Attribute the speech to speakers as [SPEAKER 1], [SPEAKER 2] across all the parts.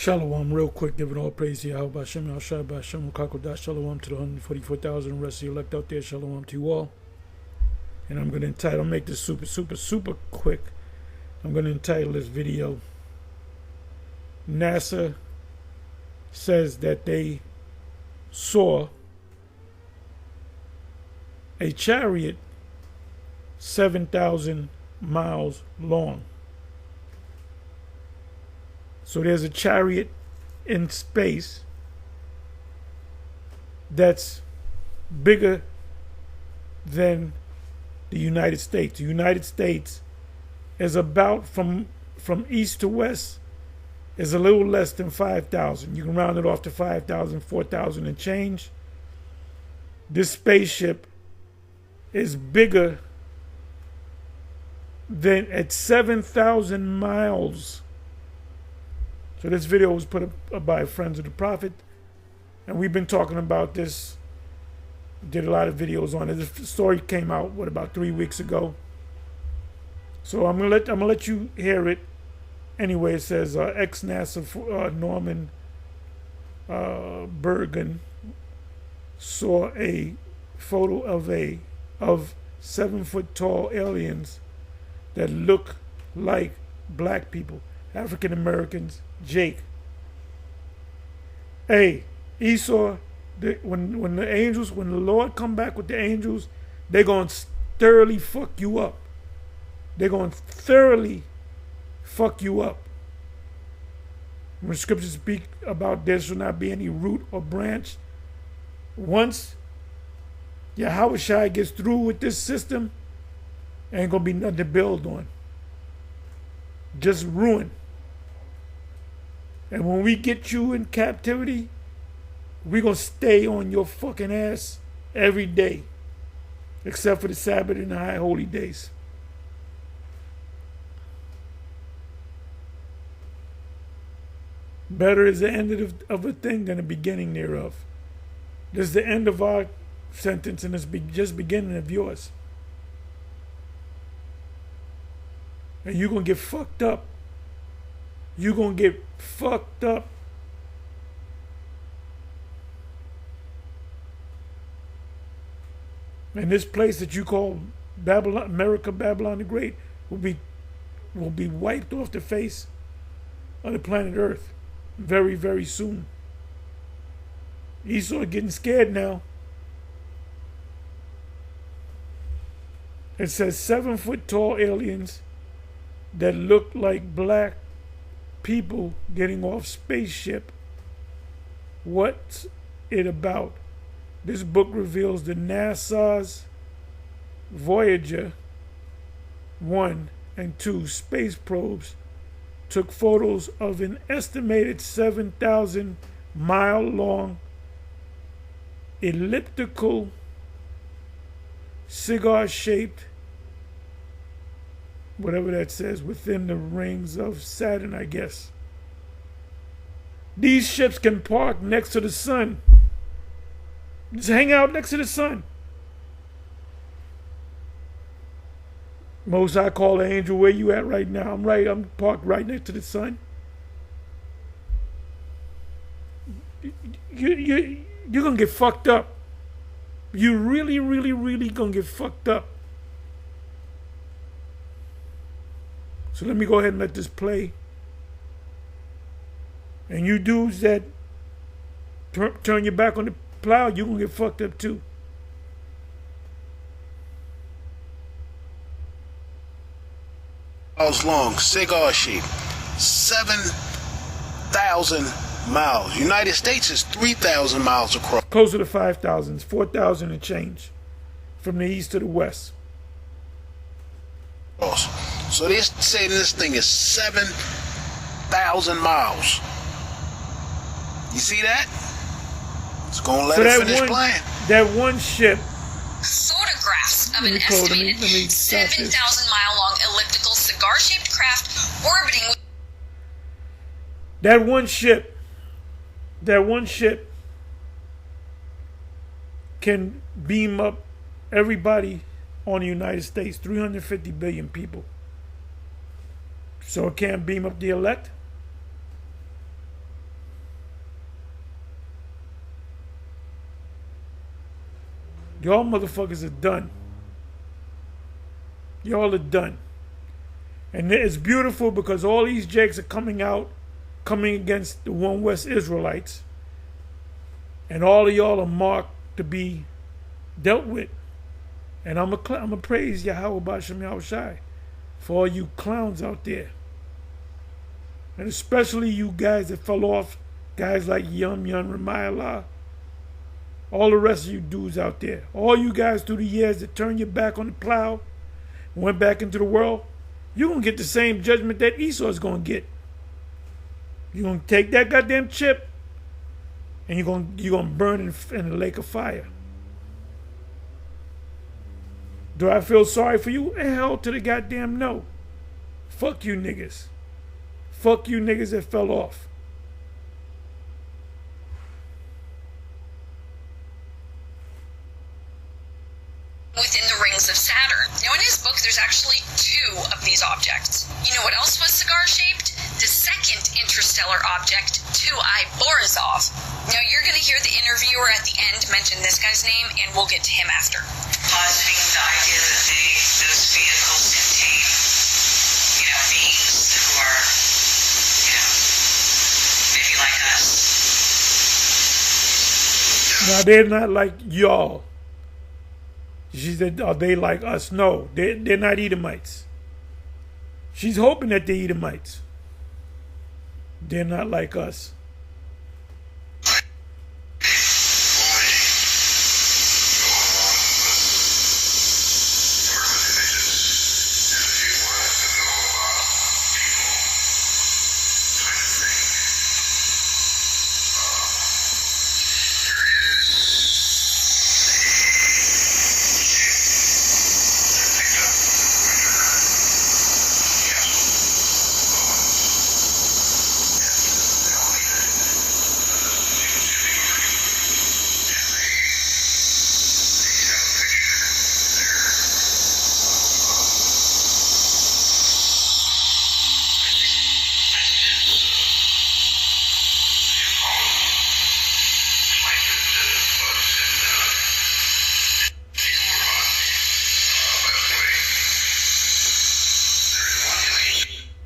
[SPEAKER 1] Shalom, real quick, giving all praise to Yahweh Hashem, Yahshua Hashem, Kakodah, Shalom to the 144,000 rest of the elect out there, Shalom to you all. And I'm going to entitle, make this super quick. I'm going to entitle this video, NASA says that they saw a chariot 7,000 miles long. So there's a chariot in space that's bigger than the United States. The United States is about, from east to west, is a little less than 5,000. You can round it off to 5,000, 4,000 and change. This spaceship is bigger than at 7,000 miles. So this video was put up by Friends of the Prophet, and we've been talking about this. Did a lot of videos on it. This story came out about 3 weeks ago. So I'm gonna let you hear it. Anyway, it says ex-NASA Norman Bergen saw a photo of 7-foot tall aliens that look like black people, African Americans. Jake. Hey, Esau, when the Lord come back with the angels, they're going to thoroughly fuck you up. They're going to thoroughly fuck you up. When scriptures speak about there shall not be any root or branch, once Yahweh gets through with this system, ain't going to be nothing to build on. Just ruin. And when we get you in captivity, we're going to stay on your fucking ass every day, except for the Sabbath and the high holy days. Better is the end of a thing than the beginning thereof. This is the end of our sentence, and it's just beginning of yours. And you're going to get fucked up. You're going to get fucked up. And this place that you call Babylon, America, Babylon the Great, will be wiped off the face of the planet Earth very, very soon. Esau getting scared now. It says 7-foot tall aliens that look like black people getting off spaceship. What's it about? This book reveals the NASA's Voyager 1 and 2 space probes took photos of an estimated 7,000 mile long elliptical cigar shaped, whatever that says, within the rings of Saturn, I guess. These ships can park next to the sun. Just hang out next to the sun. Most I call the angel, where you at right now? I'm parked right next to the sun. You're gonna get fucked up. You really gonna get fucked up. So let me go ahead and let this play. And you dudes that turn your back on the plow, you're going to get fucked up too.
[SPEAKER 2] Miles long, cigar shape, 7,000 miles. United States is 3,000 miles across.
[SPEAKER 1] Closer to 5,000, 4,000 and change from the east to the west.
[SPEAKER 2] So they're saying this thing is 7,000 miles. You see that? It's gonna let it finish playing.
[SPEAKER 1] That one ship.
[SPEAKER 3] Photographs of an estimated 7,000-mile-long elliptical cigar-shaped craft orbiting.
[SPEAKER 1] That one ship can beam up everybody on the United States, 350 billion people. So it can't beam up the elect? Y'all motherfuckers are done. Y'all are done. And it's beautiful because all these jakes are coming against the One West Israelites. And all of y'all are marked to be dealt with. And I'm a praise Yahweh B'Shem Yahushai for all you clowns out there. And especially you guys that fell off, guys like Yum Ramayallah, all the rest of you dudes out there. All you guys through the years that turned your back on the plow, went back into the world, you're going to get the same judgment that Esau is going to get. You're going to take that goddamn chip and you're going to burn in a lake of fire. Do I feel sorry for you? Hell to the goddamn no. Fuck you niggas. Fuck you niggas that fell off.
[SPEAKER 3] Within the rings of Saturn. Now, in his book, there's actually 2 of these objects. You know what else was cigar-shaped? The second interstellar object, 2I Borisov. Now, you're going to hear the interviewer at the end mention this guy's name, and we'll get to him after. Positing the idea that those vehicles contain, beings who are, maybe like us.
[SPEAKER 1] Now, they're not like y'all. She said, are they like us? No, they're not Edomites. She's hoping that they're Edomites. They're not like us.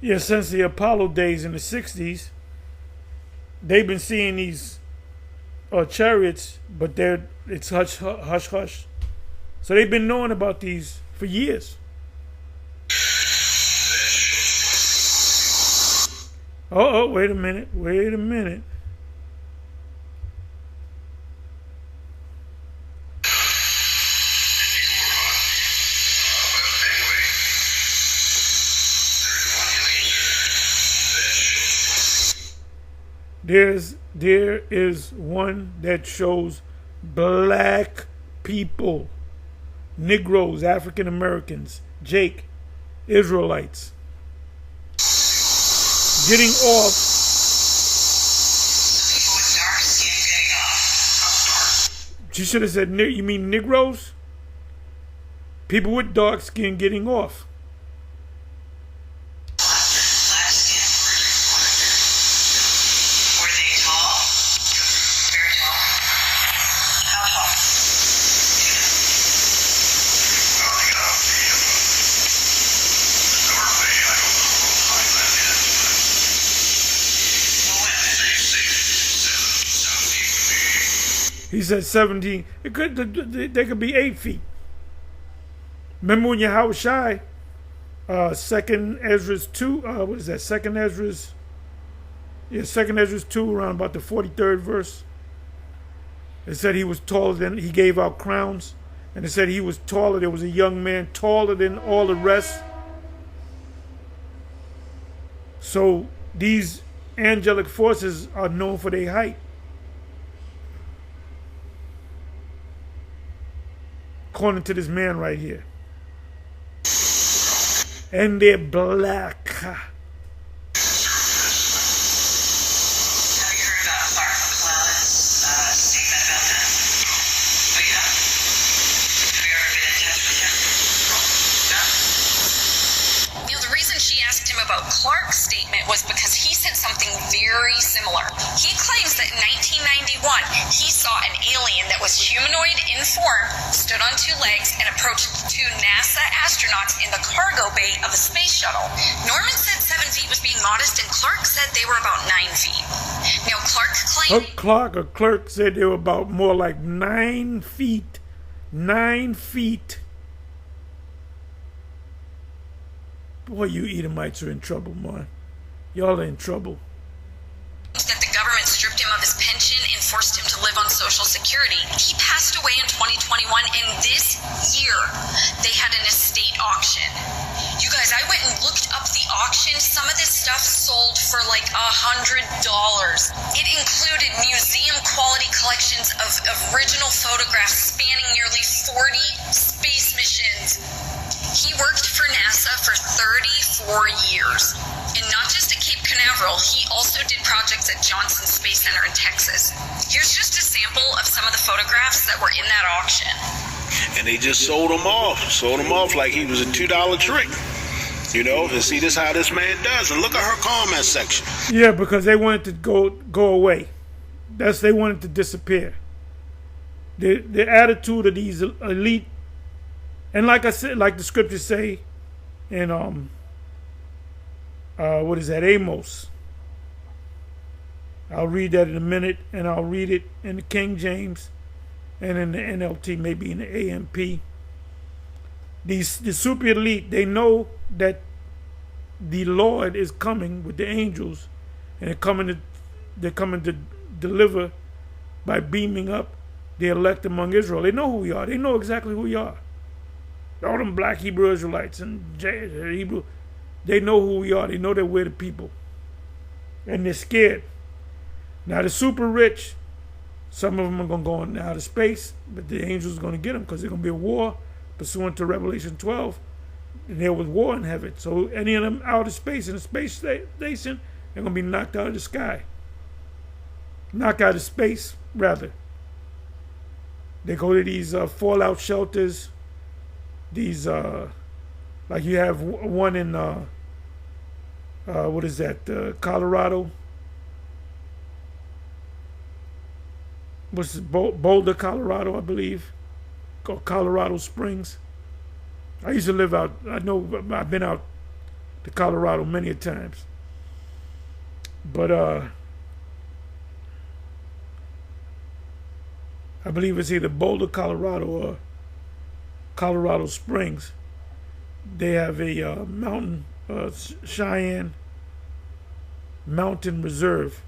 [SPEAKER 1] Yeah, since the Apollo days in the 60s, they've been seeing these chariots, but it's hush hush. So they've been knowing about these for years. Oh, wait a minute. There is one that shows black people, Negroes, African Americans, Jake, Israelites, getting off. She should have said, you mean Negroes? People with dark skin getting off. He said 17. They could be 8 feet. Remember when Yahushai, 2nd Ezra's 2, what is that? 2nd Ezra's, 2nd Ezra's 2, around about the 43rd verse. It said he was taller than, he gave out crowns. And it said he was taller. There was a young man taller than all the rest. So these angelic forces are known for their height. According to this man right here. And they're black.
[SPEAKER 3] Have you heard about Clark McClellan's statement about that? Oh, yeah? Have you ever been in touch with him? No? The reason she asked him about Clark's statement was because he said something very similar. He claims that in 1991, he saw an alien that was humanoid in form, stood on two legs, and approached two NASA astronauts in the cargo bay of a space shuttle. Norman said 7 feet was being modest, and Clark said they were about 9 feet. Now, Clark claimed...
[SPEAKER 1] Clark said they were about more like 9 feet. 9 feet. Boy, you Edomites are in trouble, man. Y'all are in trouble.
[SPEAKER 3] That the government stripped him of his pension and forced him to live on Social Security. He passed away in 2021, and this year they had an estate auction. You guys, I went and looked up the auction. Some of this stuff sold for like $100. It included museum quality collections of original photographs spanning nearly 40 space missions. He worked for NASA for 34 years. And not just at Cape Canaveral, he also did projects at Johnson Space Center in Texas. Here's just a sample of some of the photographs that were in that auction.
[SPEAKER 2] And they just sold him off like he was a $2 trick. You know, and see, this how this man does. And look at her comment section.
[SPEAKER 1] Yeah, because they wanted to go away. They wanted to disappear. The attitude of these elite, and like I said, like the scriptures say, in what is that, Amos? I'll read that in a minute, and I'll read it in the King James and in the NLT, maybe in the AMP. The super elite, they know that the Lord is coming with the angels, and they're coming to deliver by beaming up the elect among Israel. They know who we are. They know exactly who we are. All them black Hebrew Israelites and Hebrew, they know who we are. They know that we're the people. And they're scared. Now the super rich, some of them are going to go into outer space, but the angels are going to get them because there's going to be a war pursuant to Revelation 12. And there was war in heaven. So any of them out of space in a space station, they're going to be knocked out of the sky. Knocked out of space, rather. They go to these fallout shelters. These, like you have one in, what is that, Colorado? What's it, Boulder, Colorado, I believe. Called Colorado Springs. I used to live out, I know I've been out to Colorado many a times. But I believe it's either Boulder, Colorado or Colorado Springs. They have a mountain, Cheyenne Mountain Reserve.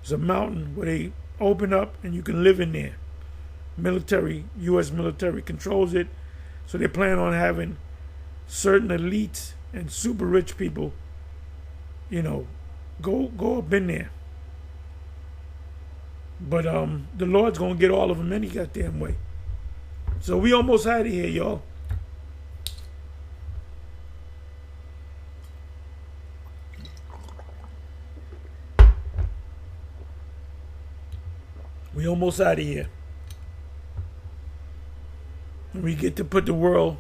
[SPEAKER 1] It's a mountain where they open up and you can live in there. Military, U.S. military controls it. So they plan on having certain elites and super rich people, you know, go up in there. But the Lord's going to get all of them any goddamn way. So we almost out of here, y'all. We almost out of here. We get to put the world,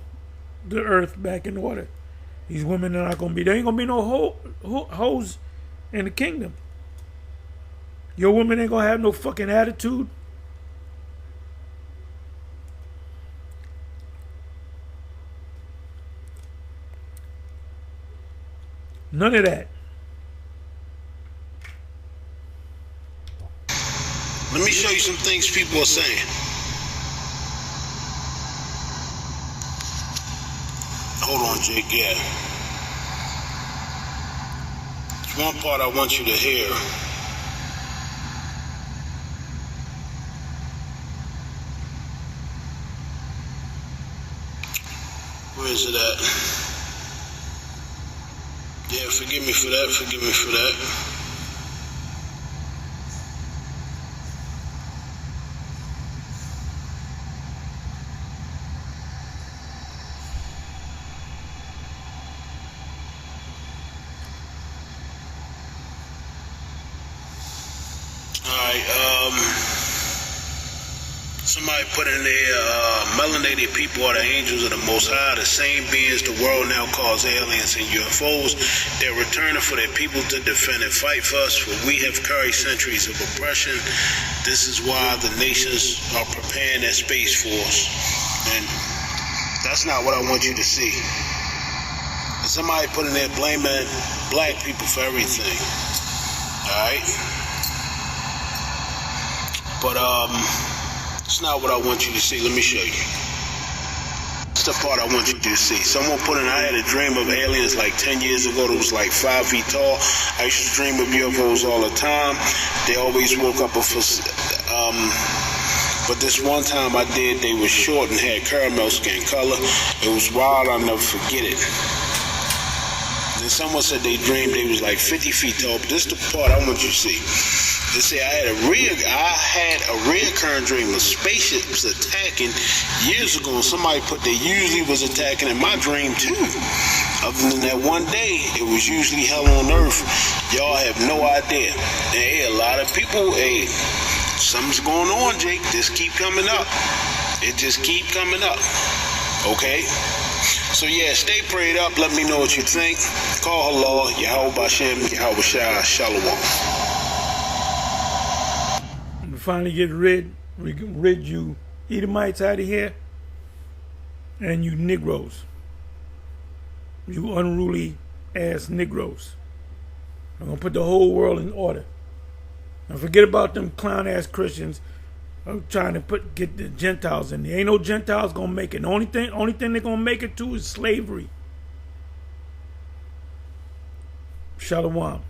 [SPEAKER 1] the earth back in order. These women are not going to be, there ain't going to be no hoes in the kingdom. Your women ain't going to have no fucking attitude. None of that.
[SPEAKER 2] Let me show you some things people are saying. Hold on, Jake, yeah. There's one part I want you to hear. Where is it at? Yeah, forgive me for that, forgive me for that. Somebody put in there, melanated people are the angels of the Most High, the same beings the world now calls aliens and UFOs. They're returning for their people to defend and fight for us, for we have carried centuries of oppression. This is why the nations are preparing their space force. And that's not what I want you to see. And somebody put in there blaming black people for everything. Alright? But, it's not what I want you to see. Let me show you. That's the part I want you to see. Someone put in, I had a dream of aliens like 10 years ago that was like 5 feet tall. I used to dream of UFOs all the time. They always woke up but this one time I did, they were short and had caramel skin color. It was wild, I'll never forget it. Then someone said they dreamed they was like 50 feet tall, but this is the part I want you to see. They say I had a reoccurring dream of spaceships attacking years ago. And somebody put they usually was attacking in my dream too. Other than that one day, it was usually hell on earth. Y'all have no idea. And hey, a lot of people, hey, something's going on, Jake. This keep coming up. It just keep coming up. Okay? So yeah, stay prayed up. Let me know what you think. Call Allah, Yahweh Bashem, Yahweh Shah, Shalom.
[SPEAKER 1] Finally get rid you Edomites out of here, and you Negroes, you unruly ass Negroes. I'm gonna put the whole world in order. Now forget about them clown ass Christians. I'm trying to get the Gentiles in there. Ain't no Gentiles gonna make it. The only thing they're gonna make it to is slavery. Shalom.